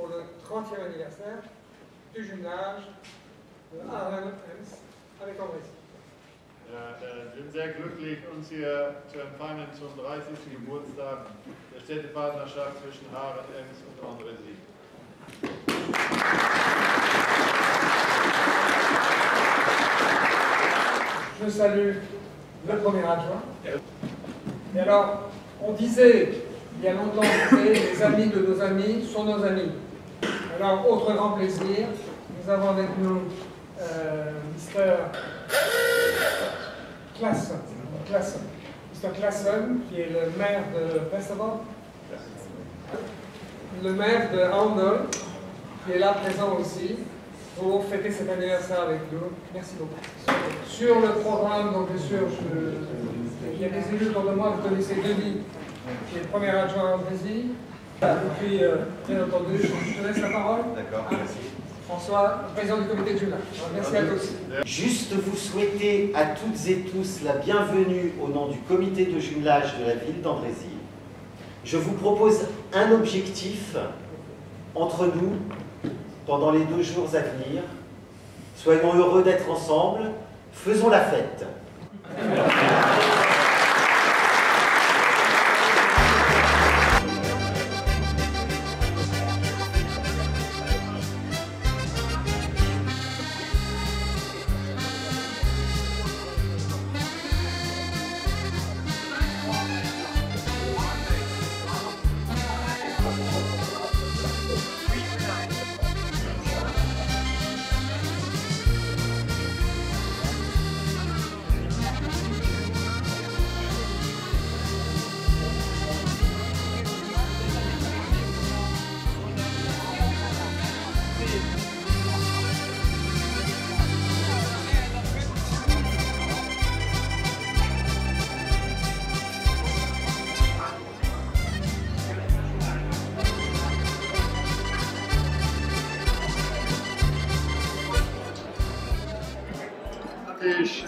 pour le 30e anniversaire du jumelage de Arnhem-Ems avec Andrézy. Ja, wir sind sehr glücklich, uns hier zu empfangen zum 30. Geburtstag der Städtepartnerschaft zwischen Arnhem-Ems und Andrézy. Je salue le premier adjoint. Et alors, on disait, il y a longtemps, on disait, les amis de nos amis sont nos amis. Alors, autre grand plaisir, nous avons avec nous Mr. Claesson, qui est le maire de Westerwald, le maire de Handel, qui est là présent aussi, pour fêter cet anniversaire avec nous. Merci beaucoup. Sur le programme, donc bien sûr, il y a des élus autour de moi, vous connaissez Denis, qui est le premier adjoint à Andrézy. Et puis, bien entendu, je te laisse la parole. D'accord, merci. François, président du comité de jumelage. Merci à tous. Juste vous souhaiter à toutes et tous la bienvenue au nom du comité de jumelage de la ville d'Andrézy. Je vous propose un objectif entre nous pendant les 2 jours à venir. Soyons heureux d'être ensemble, faisons la fête.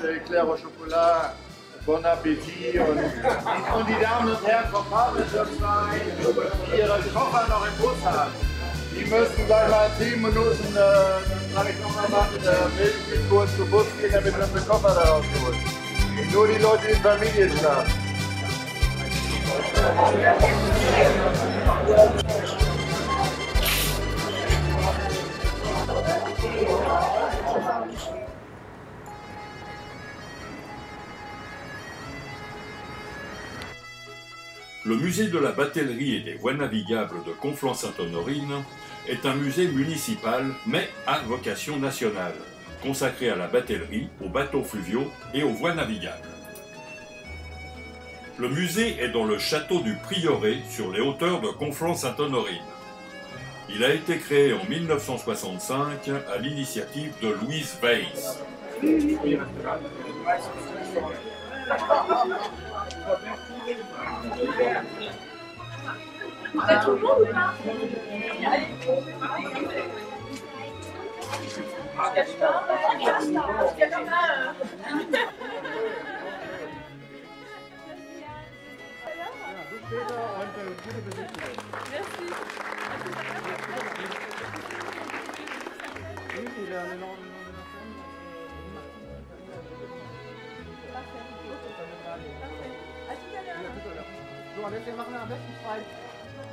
Eclair au chocolat, bon appétit und die Damen und Herren vom Partnerschaftsverein, die ihre Koffer noch im Bus haben, die müssen gleich mal 10 Minuten, kann ich nochmal machen, mit kurz zu Bus gehen, damit wir unsere Koffer da rausholen. Nur die Leute, die in Familien schlafen. Le musée de la batellerie et des voies navigables de Conflans-Sainte-Honorine est un musée municipal, mais à vocation nationale, consacré à la batellerie, aux bateaux fluviaux et aux voies navigables. Le musée est dans le château du Prieuré, sur les hauteurs de Conflans-Sainte-Honorine. Il a été créé en 1965 à l'initiative de Louise Weiss. T'as tout le monde ou pas?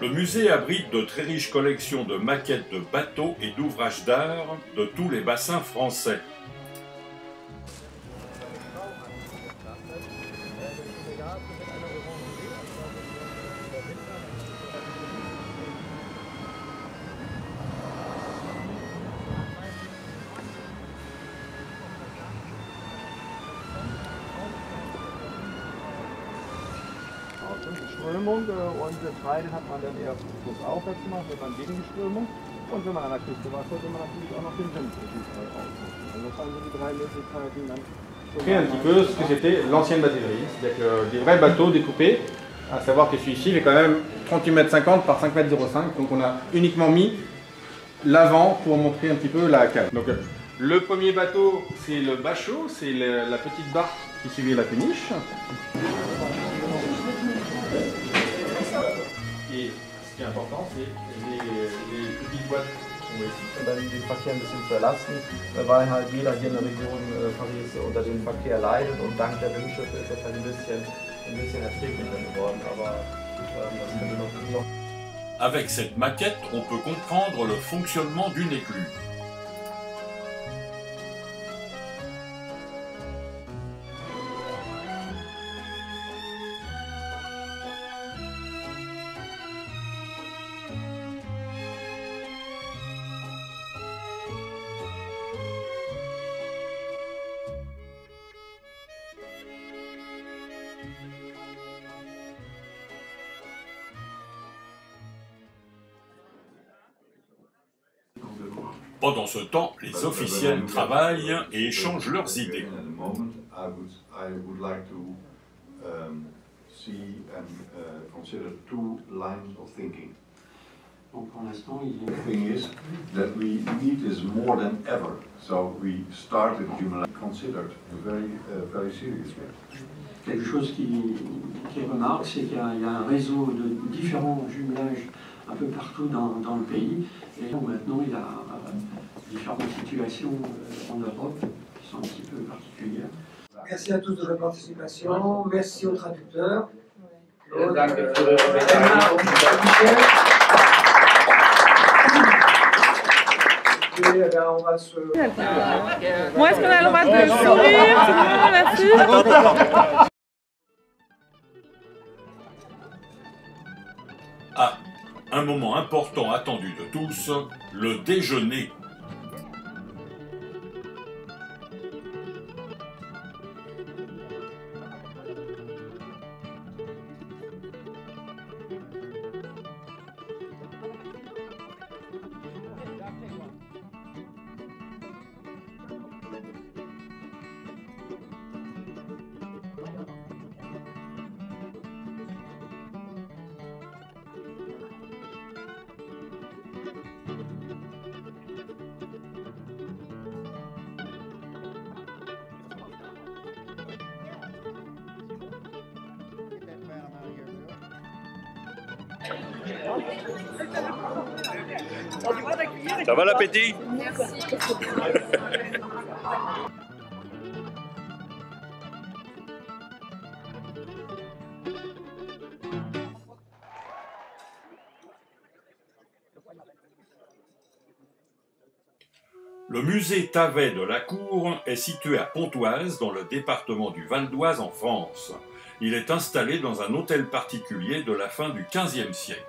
Le musée abrite de très riches collections de maquettes de bateaux et d'ouvrages d'art de tous les bassins français. Strömung und das Treiben hat man dann eher flussaufwärts gemacht, wenn man gegen die Strömung. Und wenn man an der Küste war, konnte man natürlich auch noch den Wind zwischenfrei ausnutzen. Also das waren so die 3 Möglichkeiten dann. Un petit peu ce que c'était l'ancienne batellerie, c'est-à-dire que des vrais bateaux découpés, à savoir que celui-ci il est quand même 38,50 m par 5,05 m, donc on a uniquement mis l'avant pour montrer un petit peu la cale. Donc le premier bateau c'est le bachot, c'est la petite barque qui suivait la péniche. Et qui est important, c'est les petites boîtes qui sont ici, und dann den Verkehr ein bisschen zu erlasten, weil halt jeder hier in der Region Paris unter dem Verkehr leidet und dank der Windschiffe ist das halt ein bisschen erträglicher geworden, aber das könnte noch. Avec cette maquette, on peut comprendre le fonctionnement d'une écluse. Pendant ce temps, les officiels travaillent et échangent leurs idées. I would like to see and consider two lines of thinking. Donc pour l'instant, il y a... The thing is that we need this more than ever. So we started Jumelage considered very seriously. Quelque chose qui remarque, c'est qu'il y a un réseau de différents jumelages un peu partout dans le pays. Et maintenant, il y a différentes situations en Europe qui sont un petit peu particulières. Merci à tous de votre participation, merci aux traducteurs. On va se... Moi, est-ce qu'on a le droit de sourire? Merci. Ah, un moment important attendu de tous, le déjeuner. Ça va l'appétit? Le musée Tavet de la Cour est situé à Pontoise, dans le département du Val d'Oise en France. Il est installé dans un hôtel particulier de la fin du XVe siècle.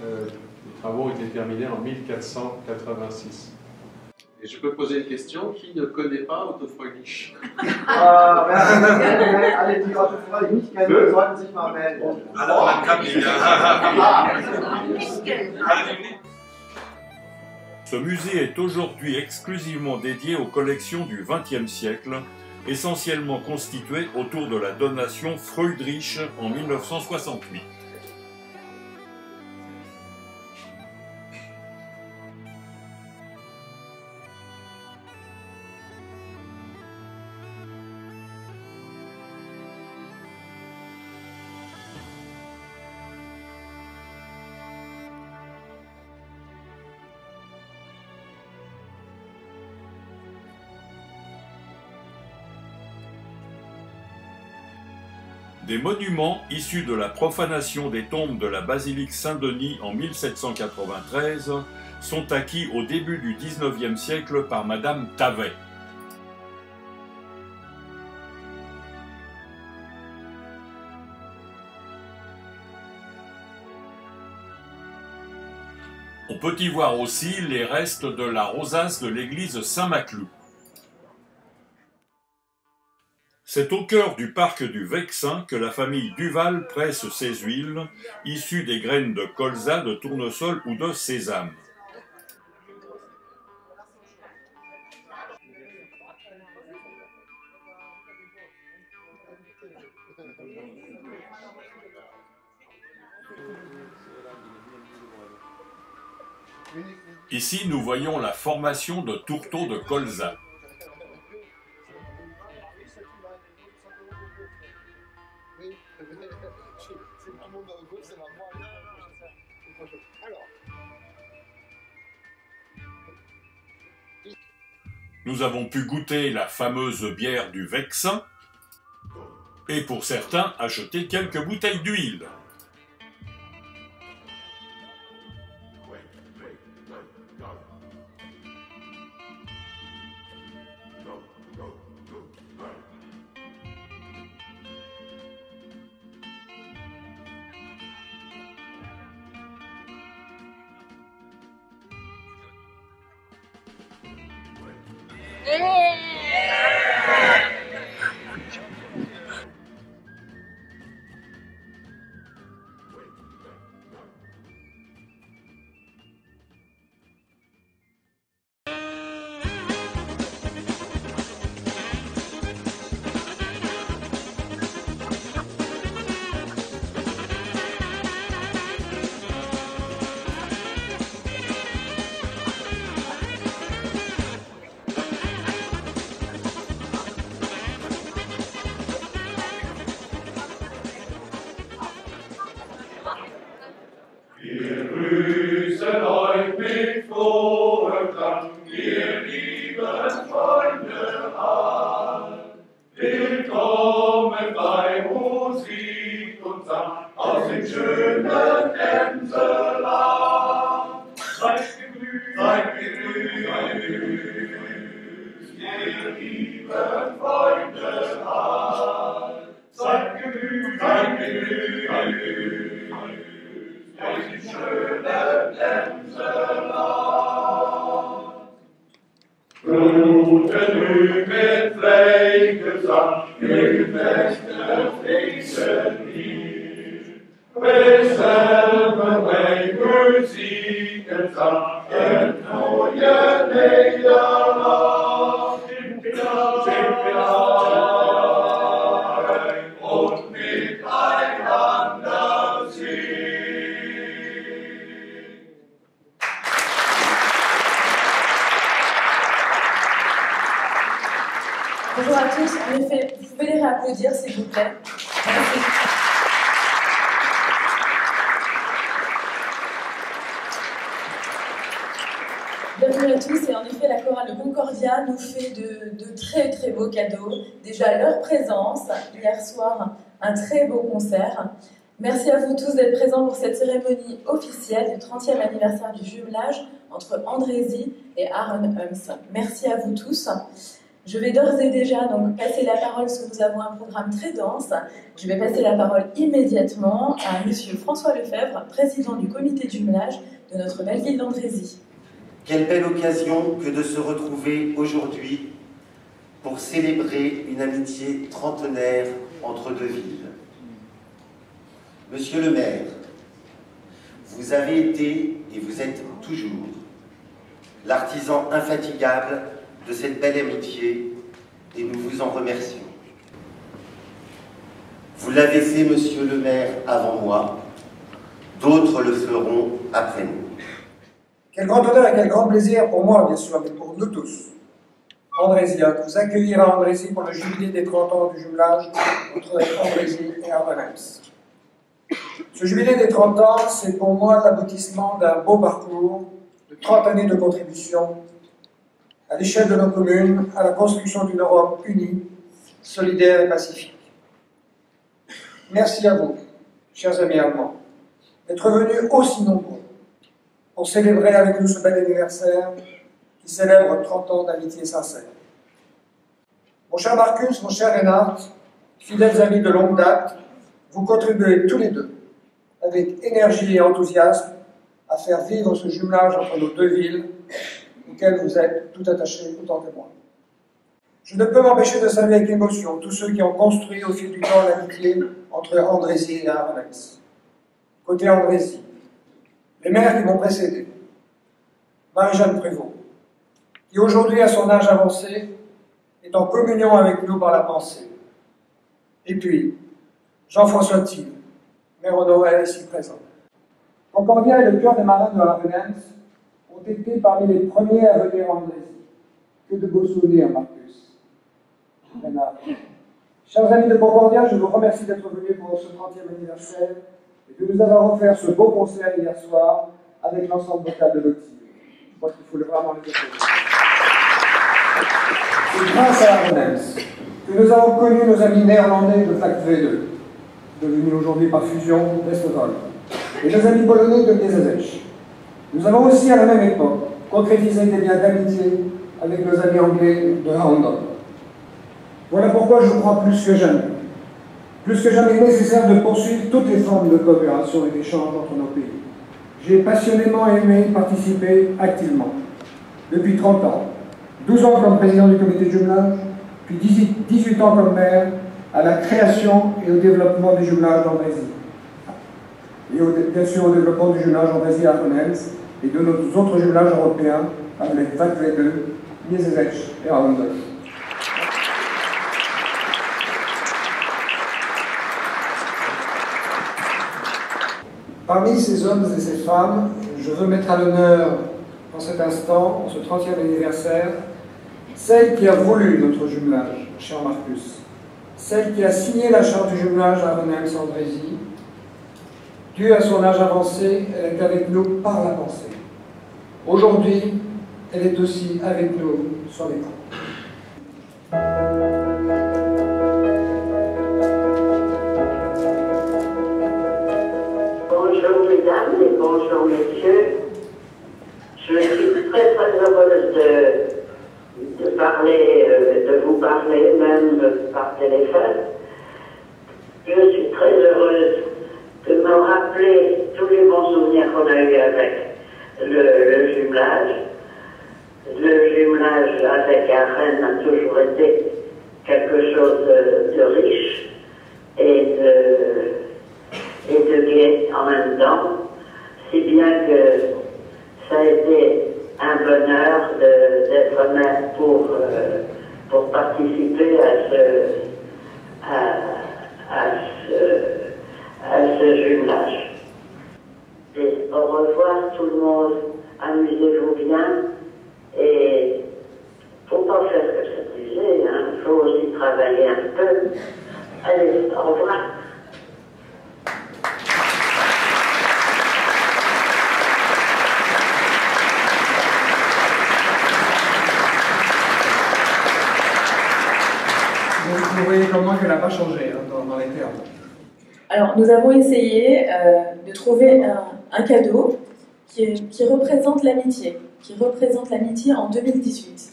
Les travaux ont été terminés en 1486. Et je peux poser une question, qui ne connaît pas Otto Fröhlich? Alle, die Otto Fröhlich nicht kennen, sollten sich mal melden. Ce musée est aujourd'hui exclusivement dédié aux collections du XXe siècle, essentiellement constituées autour de la donation Friedrich en 1968. Des monuments issus de la profanation des tombes de la basilique Saint-Denis en 1793 sont acquis au début du XIXe siècle par Madame Tavet. On peut y voir aussi les restes de la rosace de l'église Saint-Maclou. C'est au cœur du parc du Vexin que la famille Duval presse ses huiles, issues des graines de colza, de tournesol ou de sésame. Ici, nous voyons la formation de tourteaux de colza. Nous avons pu goûter la fameuse bière du Vexin et pour certains acheter quelques bouteilles d'huile. Wir grüßen euch mit frohem Dank, ihr lieben Freunde all. Willkommen bei Musik und Sang aus dem schönen Emserland. Seid gegrüßt, ihr lieben Freunde all. Seid gegrüßt, aus dem schönen Emserland. Guten möget Fleigesang, möget Feste fließen hier. Beselben bei Musik und Sang, ein neuer Niederland. Und miteinander singen. Bonjour à tous. En effet, vous pouvez les réapplaudir, s'il vous plaît. Merci. Bienvenue à tous. Et en effet, la chorale Concordia nous fait de très très beaux cadeaux. Déjà, leur présence, hier soir, un très beau concert. Merci à vous tous d'être présents pour cette cérémonie officielle du 30e anniversaire du jumelage entre Andrézy et Aaron Hums. Merci à vous tous. Je vais d'ores et déjà donc passer la parole, parce que nous avons un programme très dense. Je vais passer la parole immédiatement à Monsieur François Lefebvre, président du comité de jumelage de notre belle ville d'Andrézy. Quelle belle occasion que de se retrouver aujourd'hui pour célébrer une amitié trentenaire entre deux villes. Monsieur le maire, vous avez été et vous êtes toujours l'artisan infatigable de cette belle amitié et nous vous en remercions. Vous l'avez fait, monsieur le maire, avant moi, d'autres le feront après nous. Quel grand honneur et quel grand plaisir pour moi, bien sûr, mais pour nous tous, Andréziens, de vous accueillir à Andrézy pour le jubilé des 30 ans du jumelage entre Andrézy et Aaron Hums. Ce jubilé des 30 ans, c'est pour moi l'aboutissement d'un beau parcours de 30 années de contribution à l'échelle de nos communes à la construction d'une Europe unie, solidaire et pacifique. Merci à vous, chers amis allemands, d'être venus aussi nombreux pour célébrer avec nous ce bel anniversaire qui célèbre 30 ans d'amitié sincère. Mon cher Marcus, mon cher Reinhard, fidèles amis de longue date, vous contribuez tous les deux avec énergie et enthousiasme à faire vivre ce jumelage entre nos deux villes auquel vous êtes tout attachés autant que moi. Je ne peux m'empêcher de saluer avec émotion tous ceux qui ont construit au fil du temps l'amitié entre Andrézy et Aaron Hums. Côté Andrézy, les maires qui m'ont précédé, Marie-Jeanne Prévost, qui aujourd'hui, à son âge avancé, est en communion avec nous par la pensée. Et puis, Jean-François Thiel, maire honoraire ici présent. Concordia et le cœur des marins de Aaron Hums ont été parmi les premiers à venir en Andrézy. Que de beaux souvenirs, Marcus. Renard. Chers amis de Concordia, je vous remercie d'être venus pour ce 30e anniversaire et de nous avoir offert ce beau concert hier soir avec l'ensemble vocal de l'Octave. Je crois qu'il faut vraiment les applaudir. C'est grâce à Arnhems que nous avons connu nos amis néerlandais de FACT-V2, devenus aujourd'hui par fusion d'Estevol, et nos amis polonais de Gdzech. Nous avons aussi à la même époque concrétisé des liens d'amitié avec nos amis anglais de Houndon. Voilà pourquoi je crois plus que jamais nécessaire de poursuivre toutes les formes de coopération et d'échange entre nos pays. J'ai passionnément aimé participer activement, depuis 30 ans, 12 ans comme président du comité de jumelage, puis 18 ans comme maire, à la création et au développement du jumelage d'Andrézy. Et bien sûr au développement du jumelage d'Andrézy à Arnhems et de nos autres jumelages européens avec FACT-V2, Gdzech et Houndon. Parmi ces hommes et ces femmes, je veux mettre à l'honneur, en cet instant, en ce 30e anniversaire, celle qui a voulu notre jumelage, cher Marcus, celle qui a signé la charte du jumelage à Arnhems-Andrézy. Due à son âge avancé, elle est avec nous par la pensée. Aujourd'hui, elle est aussi avec nous sur l'écran. Bonjour mesdames et bonjour messieurs. Je suis très heureuse de vous parler, même par téléphone. Je suis très heureuse de me rappeler tous les bons souvenirs qu'on a eus avec le jumelage. Le jumelage avec Arène a toujours été quelque chose de riche et de gai en même temps, si bien que ça a été un bonheur d'être maire pour participer à ce jumelage. Et au revoir tout le monde, amusez-vous bien et faut pas faire que s'amuser, hein. Il faut aussi travailler un peu. Allez, au revoir. Vous voyez comme moi qu'elle n'a pas changé hein, dans les termes. Alors, nous avons essayé de trouver un cadeau qui représente l'amitié, en 2018.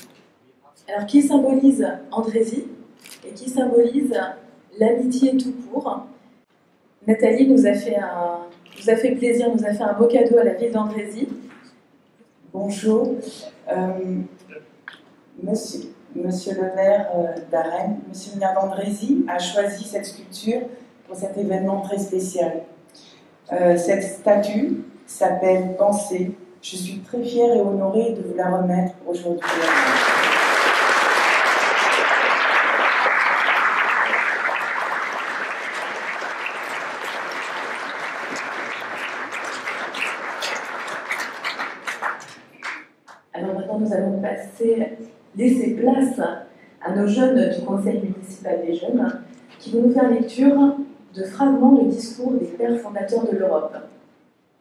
Alors, qui symbolise Andrézy et qui symbolise l'amitié tout court. Nathalie nous a fait plaisir, nous a fait un beau cadeau à la ville d'Andrézy. Bonjour. Monsieur le maire d'Arène, monsieur le maire d'Andrézy, a choisi cette sculpture pour cet événement très spécial. Cette statue s'appelle Pensée. Je suis très fière et honorée de vous la remettre aujourd'hui. Alors maintenant, nous allons laisser place à nos jeunes du Conseil municipal des jeunes qui vont nous faire lecture de fragments de discours des pères fondateurs de l'Europe.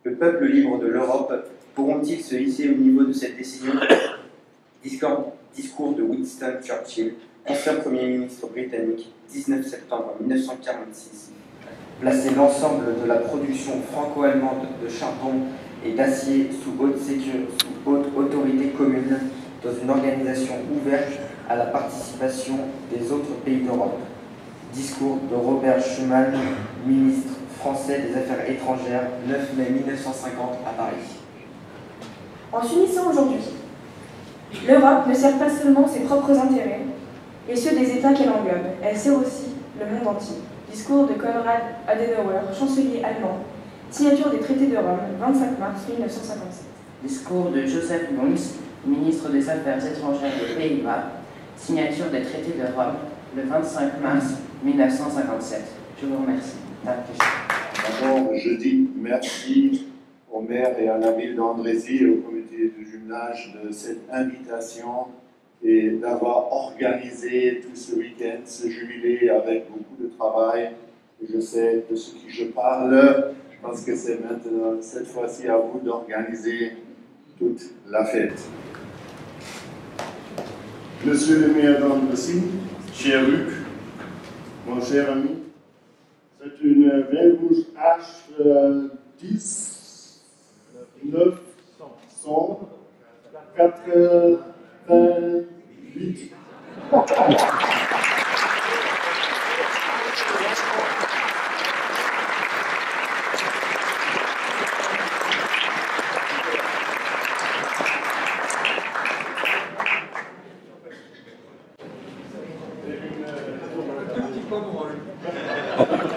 Le peuple libre de l'Europe pourront-ils se hisser au niveau de cette décision? Discours de Winston Churchill, ancien Premier ministre britannique, 19 septembre 1946. Placer l'ensemble de la production franco-allemande de charbon et d'acier sous haute autorité commune dans une organisation ouverte à la participation des autres pays d'Europe. Discours de Robert Schuman, ministre français des Affaires étrangères, 9 mai 1950 à Paris. En s'unissant aujourd'hui, l'Europe ne sert pas seulement ses propres intérêts et ceux des États qu'elle englobe, elle sert aussi le monde entier. Discours de Konrad Adenauer, chancelier allemand, signature des traités de Rome, 25 mars 1957. Discours de Joseph Munz, ministre des Affaires étrangères des Pays-Bas, signature des traités de Rome, le 25 mars 1957. Je vous remercie. D'abord, je dis merci au maire et à la ville d'Andrézy et au comité de jumelage de cette invitation et d'avoir organisé tout ce week-end, ce jubilé avec beaucoup de travail. Je sais de ce qui je parle. Je pense que c'est maintenant, cette fois-ci, à vous d'organiser toute la fête. Monsieur le maire d'Andrézy, cher Luc, mon cher ami, c'est une belle rouge H 10 988.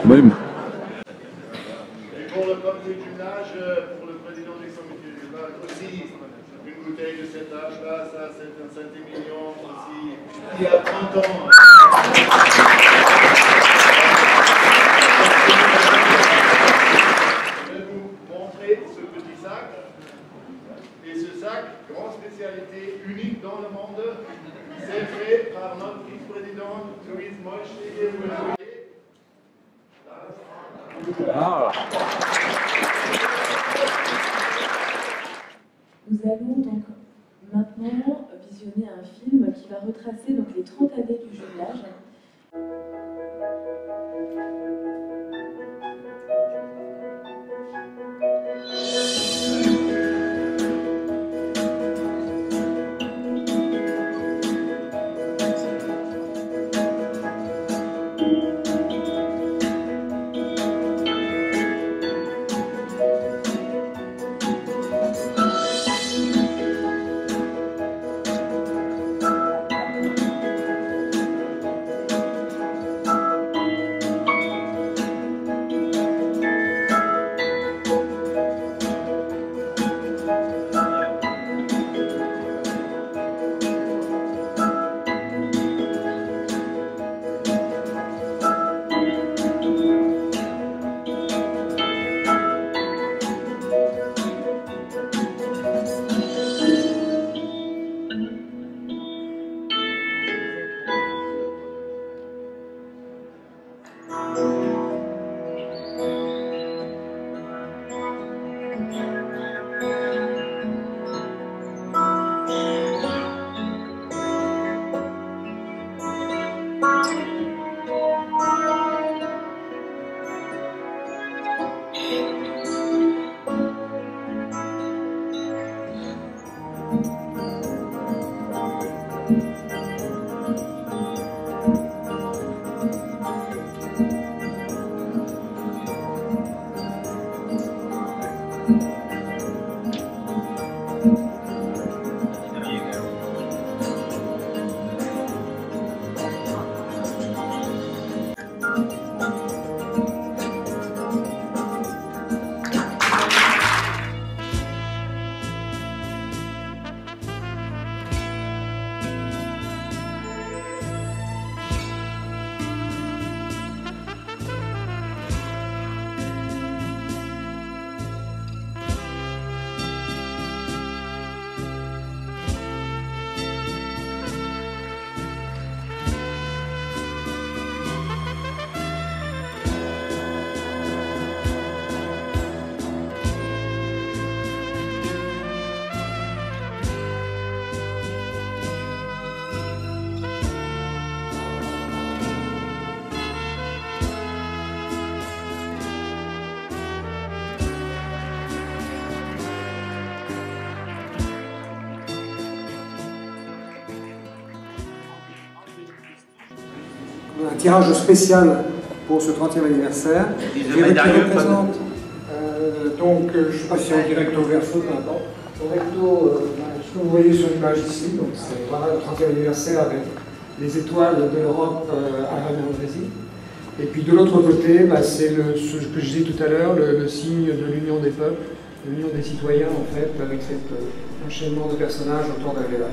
Même. Et pour le comité du jumelage, pour le président du comité du jumelage aussi, une bouteille de cet âge-là, ça c'est un Saint-Émilion aussi, il y a 30 ans. Je vais vous montrer ce petit sac. Et ce sac, grande spécialité, unique dans le monde, c'est fait par notre vice-présidente Louise Moche. Nous allons donc maintenant visionner un film qui va retracer donc les 30 années du jumelage. Un tirage spécial pour ce 30e anniversaire. Qui représente, donc, je ne sais pas si en direct au verso, peu importe. Au recto, ce que vous voyez sur l'image ici, donc c'est voilà le 30e anniversaire avec les étoiles de l'Europe à Andrézy. Et puis de l'autre côté, c'est ce que je disais tout à l'heure, le signe de l'union des peuples, de l'union des citoyens en fait, avec cet enchaînement de personnages autour d'un véla.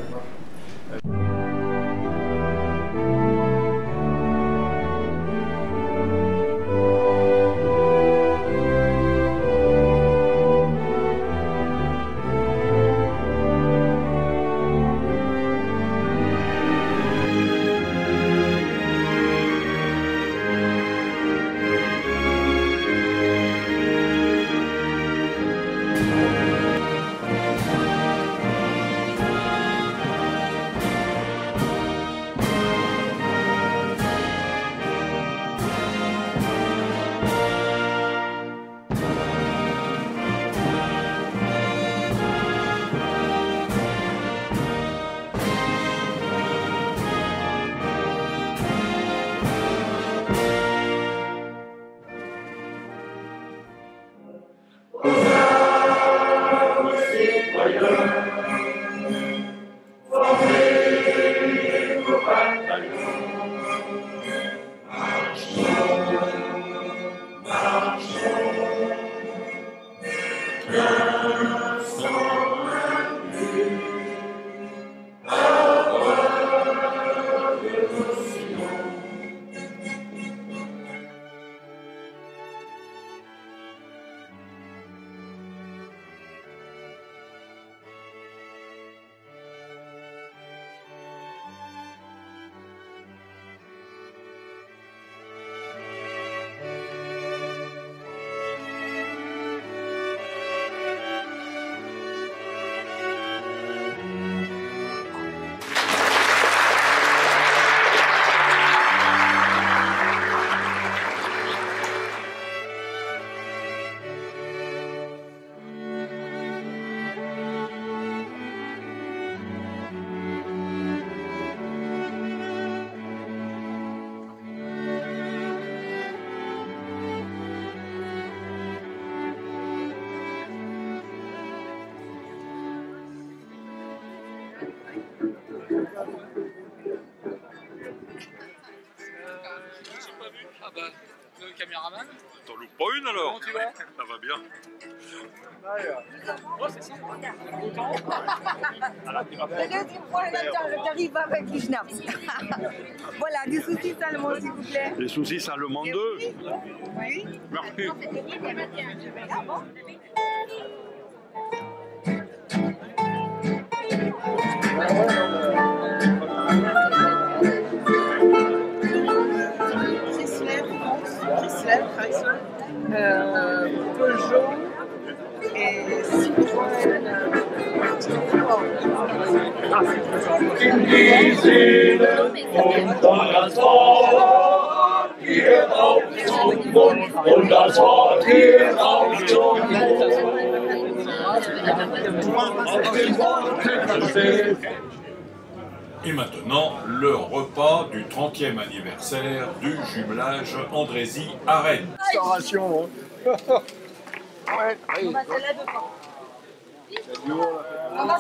le caméraman. T'en loupes pas une alors? Comment tu vas? Ça va bien. Oh, c'est ça. Le deuxième point, j'arrive avec les schnapps. Voilà, des saucisses allemandes, s'il vous plaît. Les saucisses allemandes 2? Oui. Merci. Ah bon? Chrysler, Peugeot et Citroën. Die Seele und das Wort geht auf zum Mund und das Wort geht auf zum Mund. Et maintenant, le repas du 30e anniversaire du jumelage Andrézy à Rennes. Restauration, hein. Ouais, On va celle-là devant.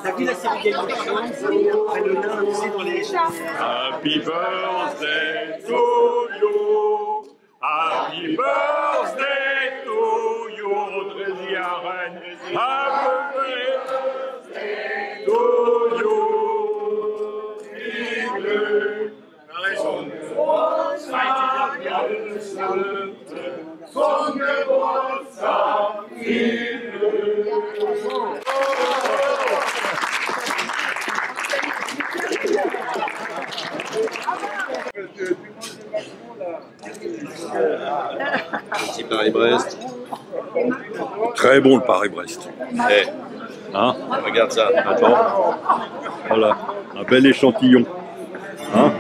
T'as vu la série Game of Thrones? Après le nain, tu sais, dans les... Happy birthday to you. Happy birthday to you, Andrézy à Rennes. Happy birthday to you. Zum Geburtstag viel Glück. Petit Paris-Brest. Très bon le Paris-Brest. Eh, hein? Regarde ça. Attends. Voilà, un bel échantillon. Hein?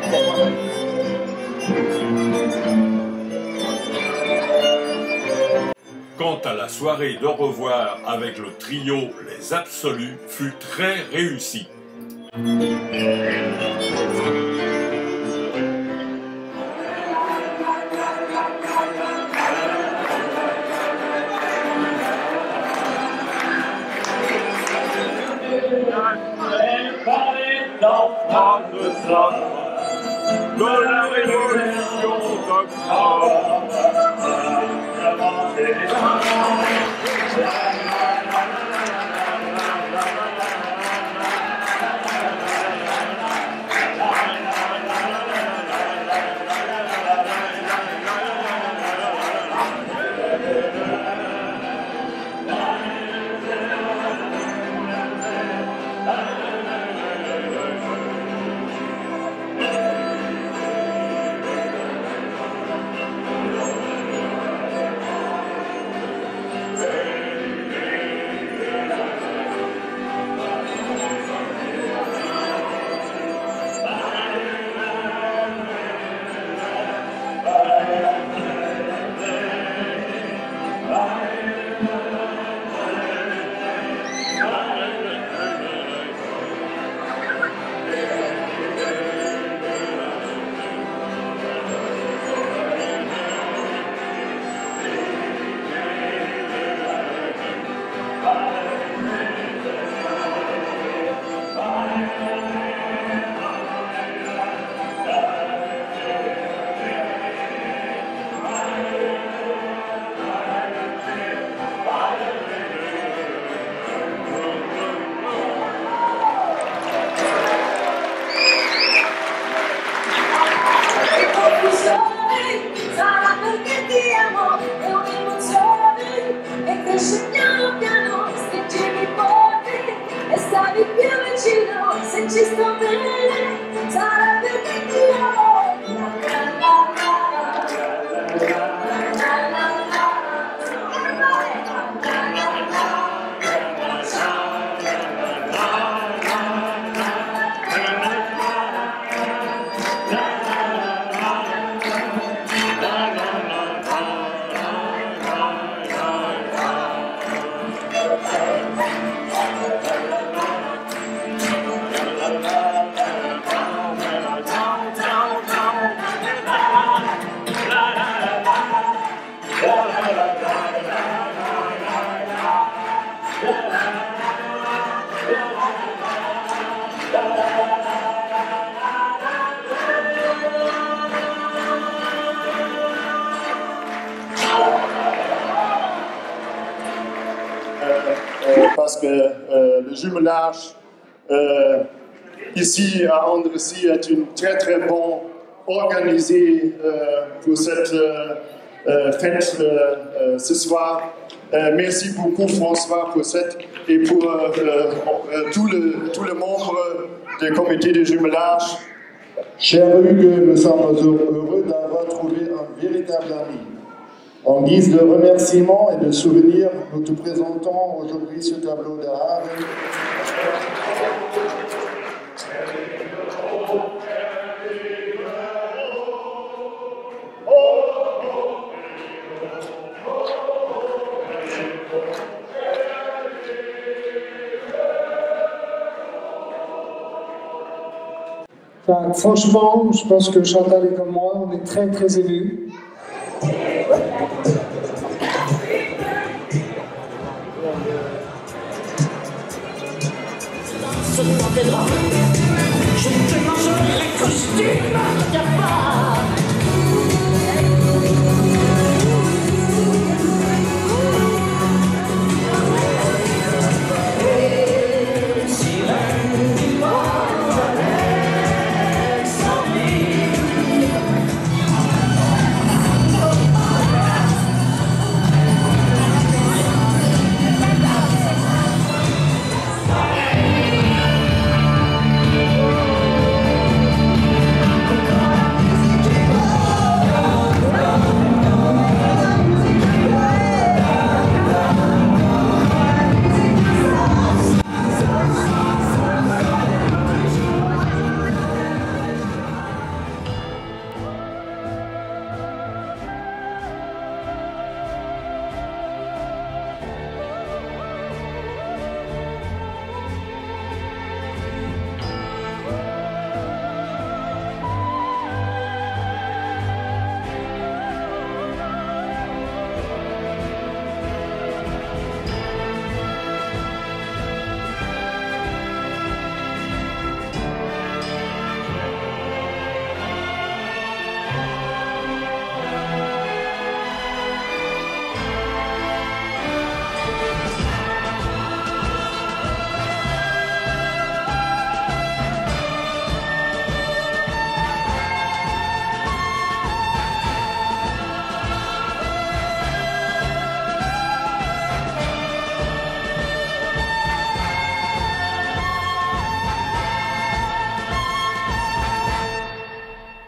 Quant à la soirée d'au revoir avec le trio Les Absolus fut très réussie. De la révolution d'octobre. Sarà perché ti amo, è un'emozione e cresce piano piano se ci riporti e stavi più vicino se ci sto bene. Sarà perché ti amo. parce que le jumelage ici à Andrézy est une très très bon organisé pour cette fête ce soir. Merci beaucoup François pour cette et pour tout le membre du comité de jumelage. Cher Hugues, nous sommes heureux d'avoir trouvé un véritable ami. En guise de remerciement et de souvenir, nous te présentons aujourd'hui ce tableau d'art. Enfin, franchement, je pense que Chantal est comme moi, on est très très émus. Je te mangerai les costumes, t'inquiète pas.